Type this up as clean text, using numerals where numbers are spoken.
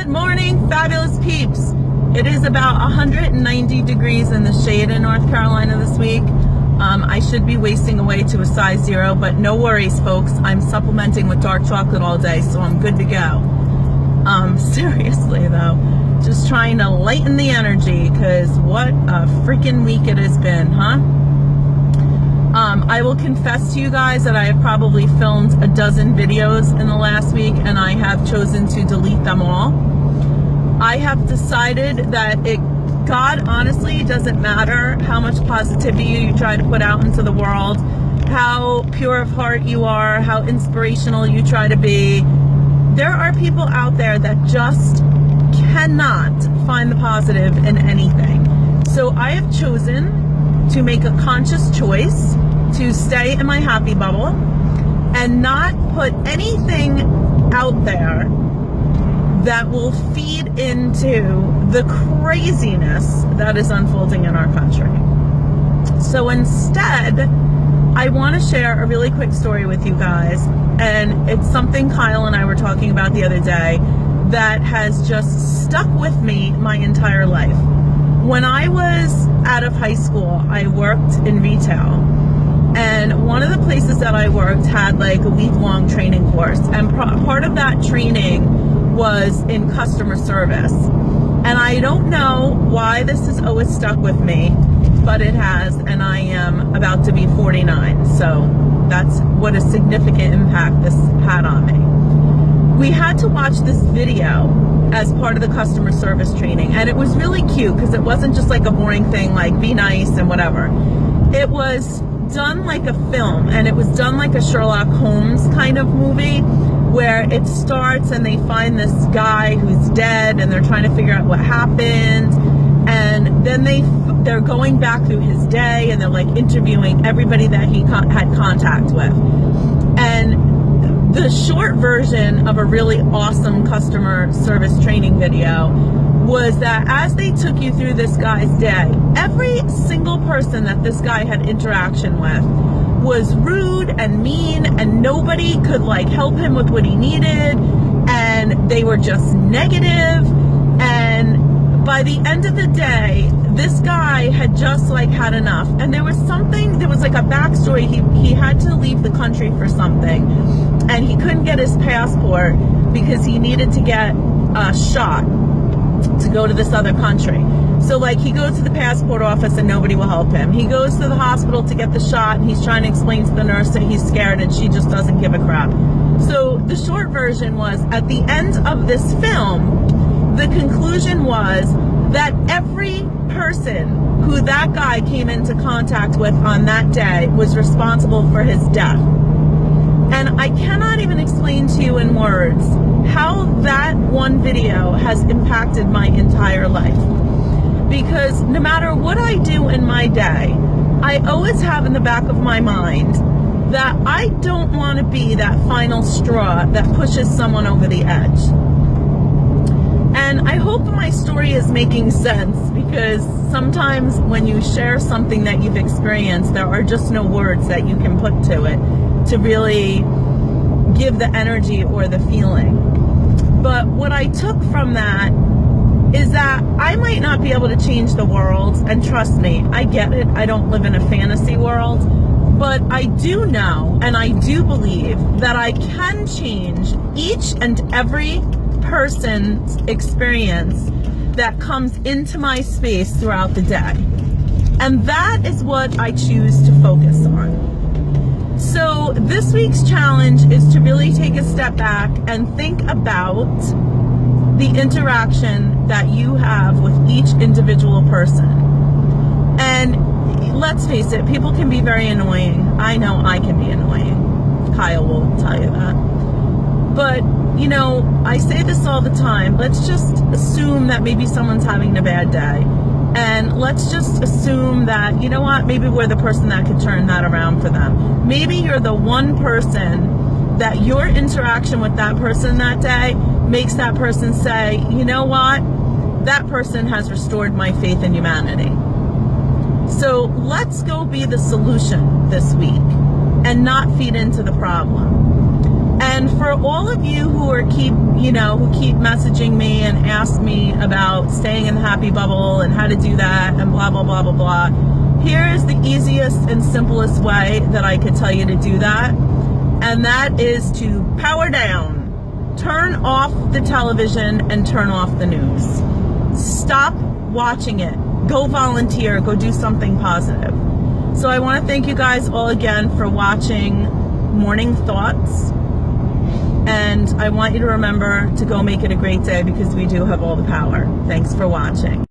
Good morning, fabulous peeps. It is about 190 degrees in the shade in North Carolina this week. I should be wasting away to a size 0, but no worries, folks. I'm supplementing with dark chocolate all day, so I'm good to go. Seriously, though, just trying to lighten the energy, because what a freaking week it has been, huh? I will confess to you guys that I have probably filmed a dozen videos in the last week, and I have chosen to delete them all. I have decided that God, honestly, it doesn't matter how much positivity you try to put out into the world, how pure of heart you are, how inspirational you try to be. There are people out there that just cannot find the positive in anything. So I have chosen to make a conscious choice to stay in my happy bubble and not put anything out there that will feed into the craziness that is unfolding in our country. So instead, I want to share a really quick story with you guys, and it's something Kyle and I were talking about the other day that has just stuck with me my entire life. When I was out of high school, I worked in retail. And one of the places that I worked had like a week-long training course. And part of that training was in customer service. And I don't know why this has always stuck with me, but it has. And I am about to be 49. So that's what a significant impact this had on me. We had to watch this video as part of the customer service training. And it was really cute because it wasn't just like a boring thing like be nice and whatever. It was done like a film, and it was done like a Sherlock Holmes kind of movie where it starts and they find this guy who's dead and they're trying to figure out what happened, and then they're going back through his day and they're like interviewing everybody that he had contact with. And the short version of a really awesome customer service training video was that as they took you through this guy's day, every single person that this guy had interaction with was rude and mean, and nobody could like help him with what he needed, and they were just negative. And by the end of the day, this guy had just like had enough. And there was like a backstory. He had to leave the country for something, and he couldn't get his passport because he needed to get a shot to go to this other country. So like he goes to the passport office and nobody will help him. He goes to the hospital to get the shot, and he's trying to explain to the nurse that he's scared, and she just doesn't give a crap. So the short version was, at the end of this film, the conclusion was that every person who that guy came into contact with on that day was responsible for his death. And I cannot even explain to you in words how that one video has impacted my entire life. Because no matter what I do in my day, I always have in the back of my mind that I don't want to be that final straw that pushes someone over the edge. And I hope my story is making sense, because sometimes when you share something that you've experienced, there are just no words that you can put to it to really give the energy or the feeling. But what I took from that is that I might not be able to change the world, and trust me, I get it, I don't live in a fantasy world, but I do know and I do believe that I can change each and every person's experience that comes into my space throughout the day. And that is what I choose to focus on. So this week's challenge is to really take a step back and think about the interaction that you have with each individual person. And let's face it, people can be very annoying. I know I can be annoying. Kyle will tell you that. But, you know, I say this all the time. Let's just assume that maybe someone's having a bad day. And let's just assume that, you know what, maybe we're the person that could turn that around for them. Maybe you're the one person that your interaction with that person that day makes that person say, you know what, that person has restored my faith in humanity. So let's go be the solution this week and not feed into the problem. And for all of you who keep messaging me and ask me about staying in the happy bubble and how to do that and blah, blah, blah, blah, blah, here is the easiest and simplest way that I could tell you to do that. And that is to power down, turn off the television and turn off the news. Stop watching it. Go volunteer, go do something positive. So I want to thank you guys all again for watching Morning Thoughts. And I want you to remember to go make it a great day, because we do have all the power. Thanks for watching.